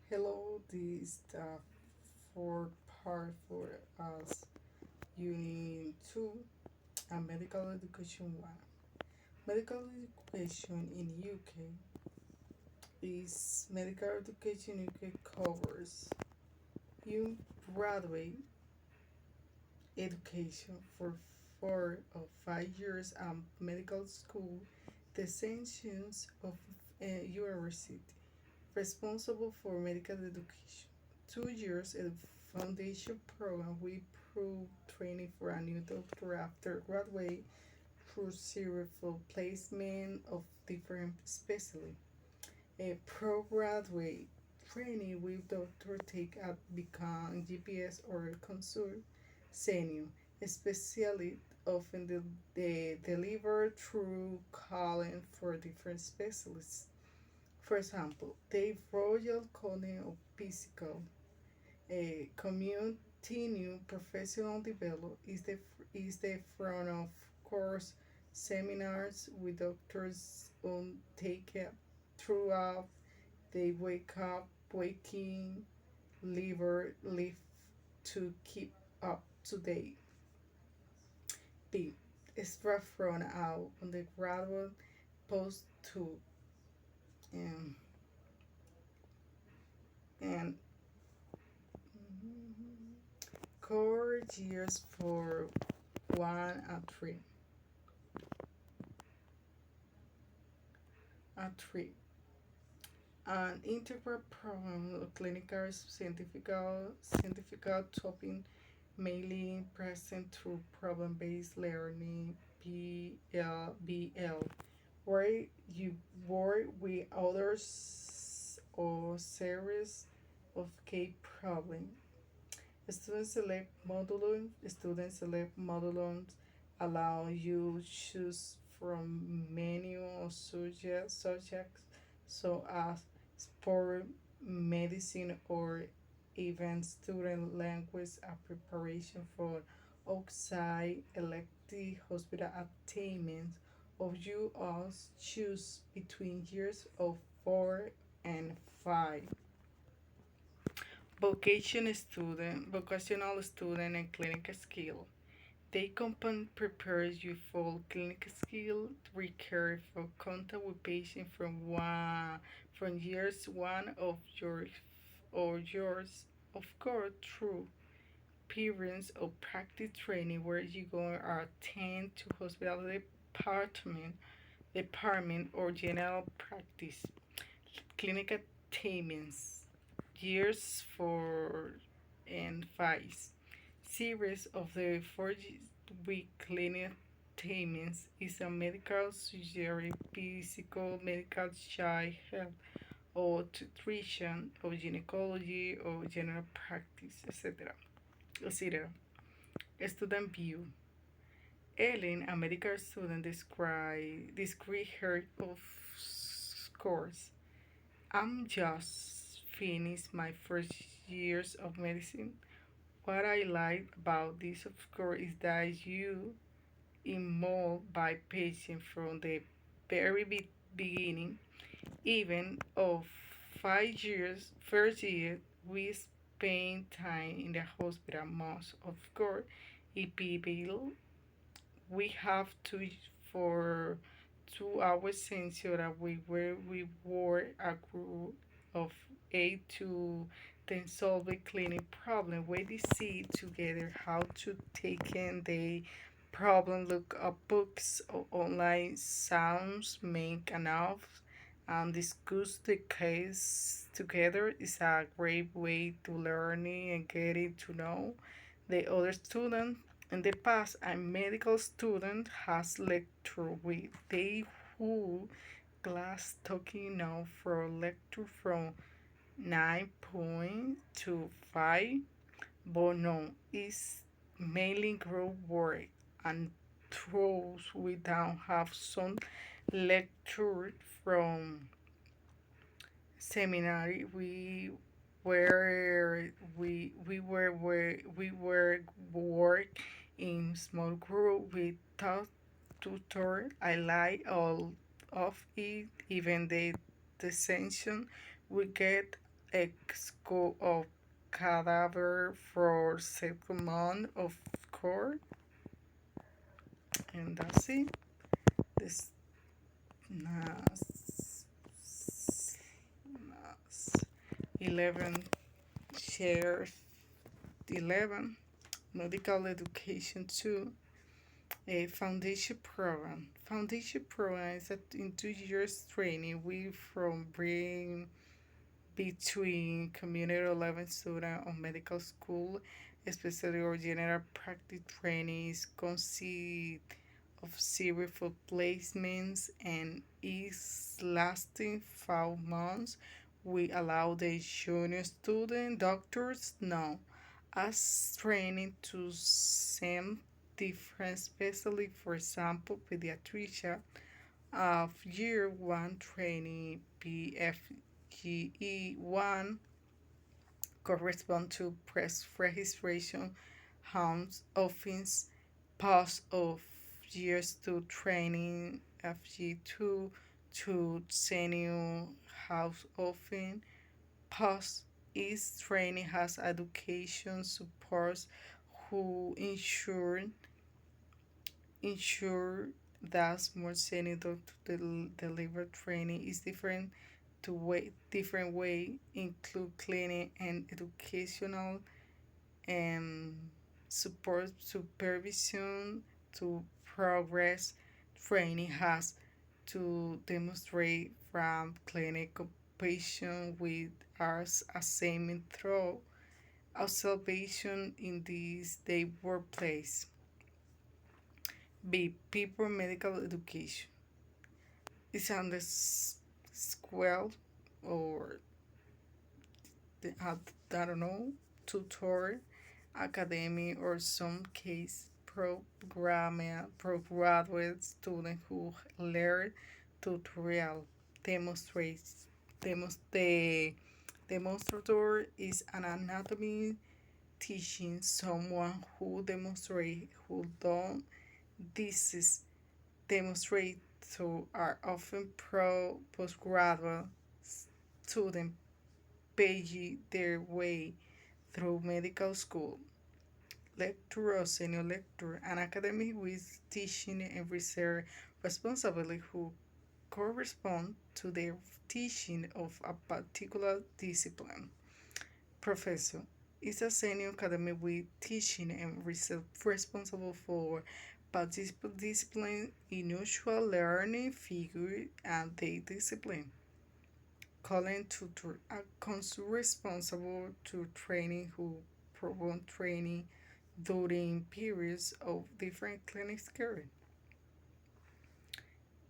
Hello, this fourth part for us, Unit 2, and Medical Education 1. Medical education in UK is medical education UK covers young graduate education for 4 or 5 years at medical school, the sanctions of a university responsible for medical education. 2 years a foundation program we prove training for a new doctor after graduate through series for placement of different specialty. A postgraduate training with doctor take up become GPS or consult senior, especially often delivered through calling for different specialists. For example, the Royal College of Physical a continue professional development is the front of course seminars with doctors on take up throughout they wake up waking liver lift to keep up to date. B. Extra front out on the graduate post to um, and core years for 1 and 3 and 3 an integral program of clinical scientific topic mainly present through problem-based learning PLBL, where you work with others or series of key problems. Student select modulons allow you choose from menu of subjects such as sport, medicine, or even student language and preparation for outside elective hospital attainments of you also choose between years of 4 and 5. Vocational student and clinical skill. They component prepares you for clinical skill required for contact with patients from years 1 of yours of course through periods of practice training where you go or attend to hospital department or general practice. Clinical attainments years 4 and 5 series of the 4 week clinic attainments is a medical surgery, physical, medical child health, or nutrition, or gynecology, or general practice, etc. etc. Student view. Ellen, a medical student, described her of course. I'm just finished my first years of medicine. What I like about this, of course, is that you involved by patient from the very beginning, even of 5 years. First year, we spend time in the hospital. Most, of course, if people we have to for 2 hours since that we were a group of 8 to 10 solve a clinic problem. We see together how to take in the problem, look up books or online sounds, make enough and discuss the case together is a great way to learning and getting to know the other student. In the past, a medical student has lectured with they who class talking now for lecture from 9.25, but no, it's mainly group work and those we don't have some lecture from seminary we were work in small group with top tutor. I like all of it, even the session we get a school of cadaver for second month of court, and that's it. This nas, nas 11 shares 11 medical education 2 a foundation program. Foundation program is that in 2 years training we from bring between community 11 student on medical school, especially or general practice trainings, consist of series for placements and is lasting 5 months. We allow the junior student doctors now as training to some different, especially for example pediatrician of year one training PFGE1 correspond to press registration homes office post of years to training FG2 to senior house often post is training has education supports who ensure that more senior to deliver training is different way include clinic and educational and support supervision to progress training has to demonstrate from clinical patient with us assignment through observation in this day workplace. B. People medical education. It's on the school or the, I don't know, tutor, academy, or some case graduate student who learn tutorial demonstrates. The demonstrator is an anatomy teaching someone who demonstrate who don't. This is demonstrate to are often postgraduate students page their way through medical school. Lecturer or senior lecturer, an academic with teaching and research responsibility who correspond to the teaching of a particular discipline. Professor is a senior academic with teaching and research responsible for discipline, unusual learning figure, and the discipline. Calling tutor, a council responsible to training who provide training during periods of different clinics care.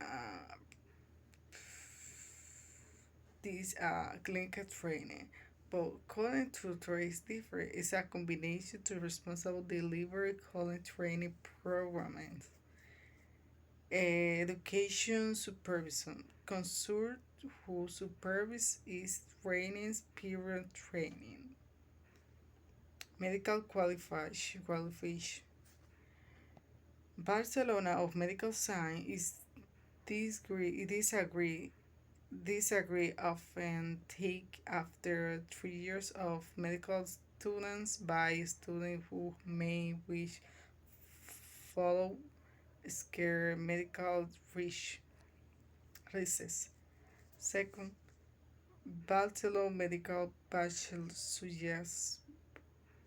Uh, these clinical training. But calling tutor is different. It's a combination to responsible delivery calling training programs. Education supervision. Consult who supervise is training period training. Medical qualification. Barcelona of Medical Science is disagree often take after 3 years of medical students by students who may wish follow scare medical research. Second, Barcelona Medical Bachelor suggests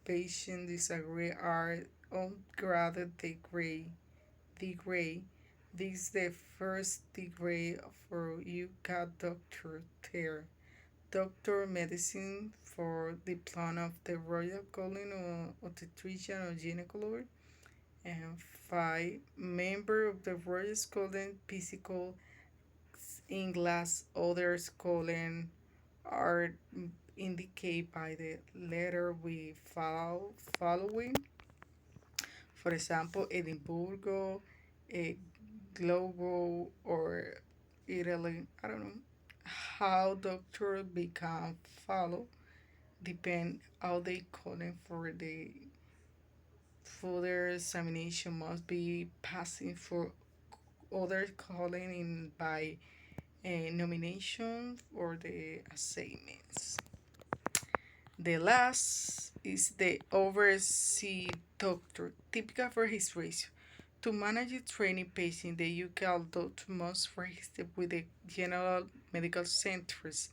patients disagree are on graded degree. This is the first degree for UCAT doctor there. Doctor Medicine for diploma of the Royal College of Obstetrician or Gynecology. And 5. Member of the Royal Scotland Physical English others colon are indicated by the letter we following. For example, Edinburgh, Glasgow, or Italy. I don't know how doctor become follow depend how they calling for the further examination must be passing for other calling in by a nomination for the assignments. The last is the overseas doctor, typical registration. To manage a training patient, the UK doctor must register with the general medical centers.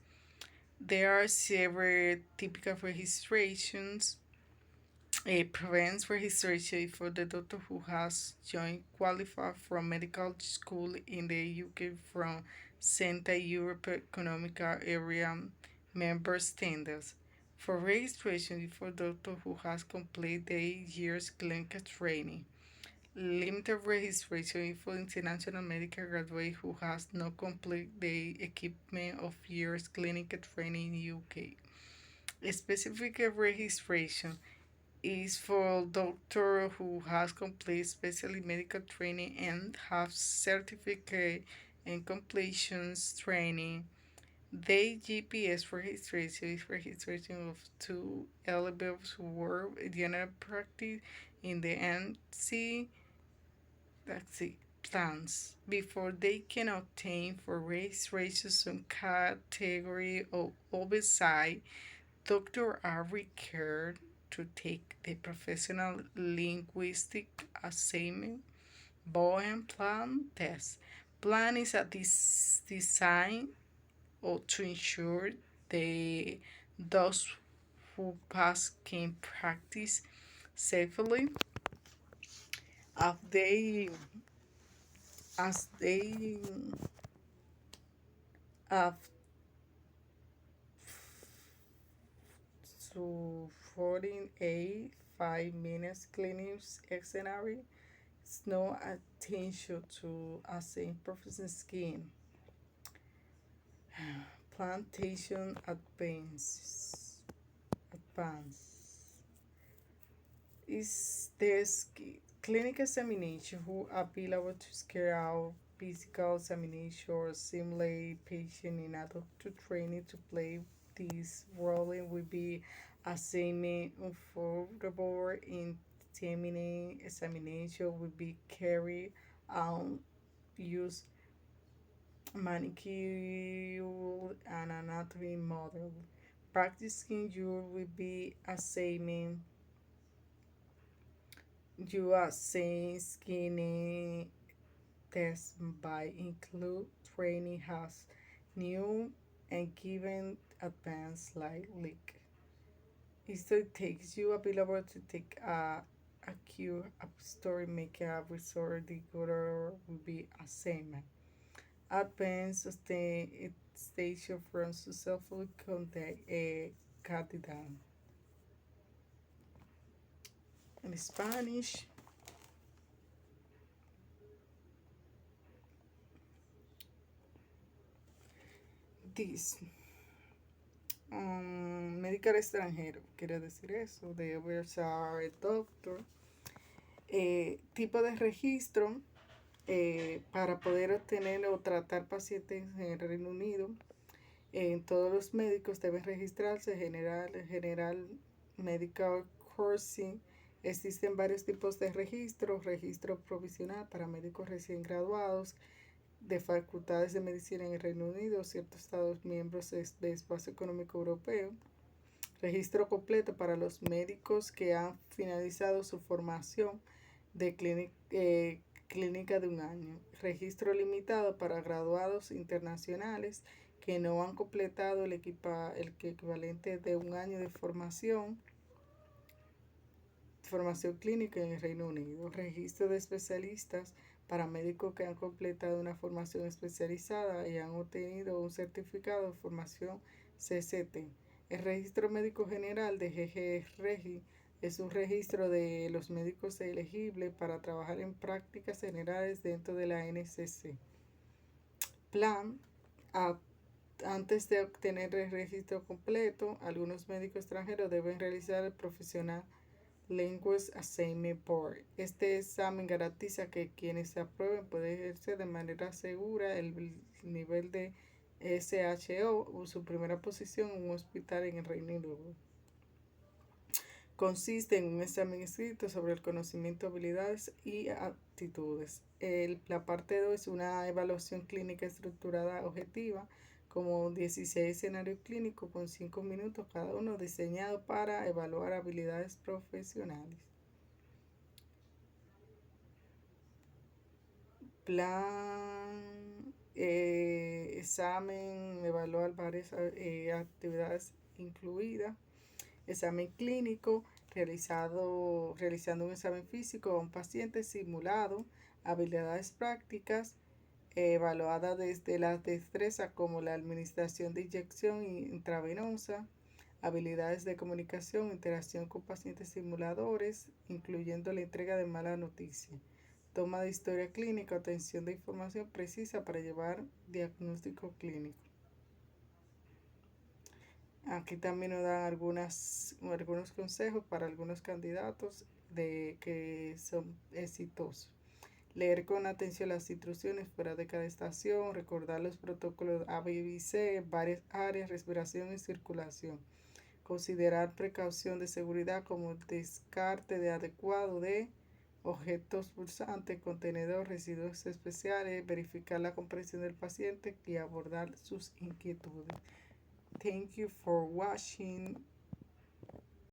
There are several typical registrations. It prevents registration for the doctor who has joined qualified from medical school in the UK from Central Europe Economic Area member standards. For registration for doctor who has completed 8 years clinical training. Limited registration for international medical graduate who has not completed the equipment of years clinical training in UK. Specific registration is for doctor who has completed specialty medical training and have certificate and completions training. The GPS registration is registration of two levels who work general practice in the NC plans before they can obtain for registration some category of oversight. Doctors are required to take the professional linguistic assessment, Bowen plan test. Plan is a design or to ensure the those who pass can practice safely as they have to 14 5 minutes clinics scenario. No attention to assessing professional skin. Plantation advance is this clinical examination who are available to carry out physical examination or simulate patient in adult to training to play this role will be assignment affordable in terminating examination will be carried out use manicure and anatomy model. Practicing you will be assessing you are saying skinny test by include training has new and given advanced like leak. It takes you available to take a cue a story make a resort the good will be assignment. Advanced station from successful contact a candidate. In Spanish, this medical extranjero quiere decir eso, de versar doctor, tipo de registro para poder obtener o tratar pacientes en el Reino Unido. En todos los médicos deben registrarse general medical coursing. Existen varios tipos de registro: registro provisional para médicos recién graduados de facultades de medicina en el Reino Unido, ciertos estados miembros de Espacio Económico Europeo. Registro completo para los médicos que han finalizado su formación de clínica de un año. Registro limitado para graduados internacionales que no han completado el equivalente de un año de formación clínica en el Reino Unido. Registro de especialistas para médicos que han completado una formación especializada y han obtenido un certificado de formación CCT. El registro médico general de GG-REGI es un registro de los médicos elegibles para trabajar en prácticas generales dentro de la NCC. Plan. Antes de obtener el registro completo, algunos médicos extranjeros deben realizar el Professional Language Assessment Board. Este examen garantiza que quienes se aprueben pueden ejercer de manera segura el nivel de SHO o su primera posición en un hospital en el Reino Unido. Consiste en un examen escrito sobre el conocimiento, habilidades y aptitudes. La parte 2 es una evaluación clínica estructurada objetiva como 16 escenarios clínicos con 5 minutos cada uno diseñado para evaluar habilidades profesionales. Plan, examen, evaluar varias actividades incluidas. Examen clínico, realizando un examen físico a un paciente simulado, habilidades prácticas, evaluada desde las destrezas como la administración de inyección intravenosa, habilidades de comunicación, interacción con pacientes simuladores, incluyendo la entrega de mala noticia, toma de historia clínica, obtención de información precisa para llevar diagnóstico clínico. Aquí también nos dan algunos consejos para algunos candidatos que son exitosos. Leer con atención las instrucciones fuera de cada estación, recordar los protocolos A, B y C, varias áreas, respiración y circulación. Considerar precaución de seguridad como descarte de adecuado de objetos pulsantes, contenedores, residuos especiales, verificar la comprensión del paciente y abordar sus inquietudes. Thank you for watching.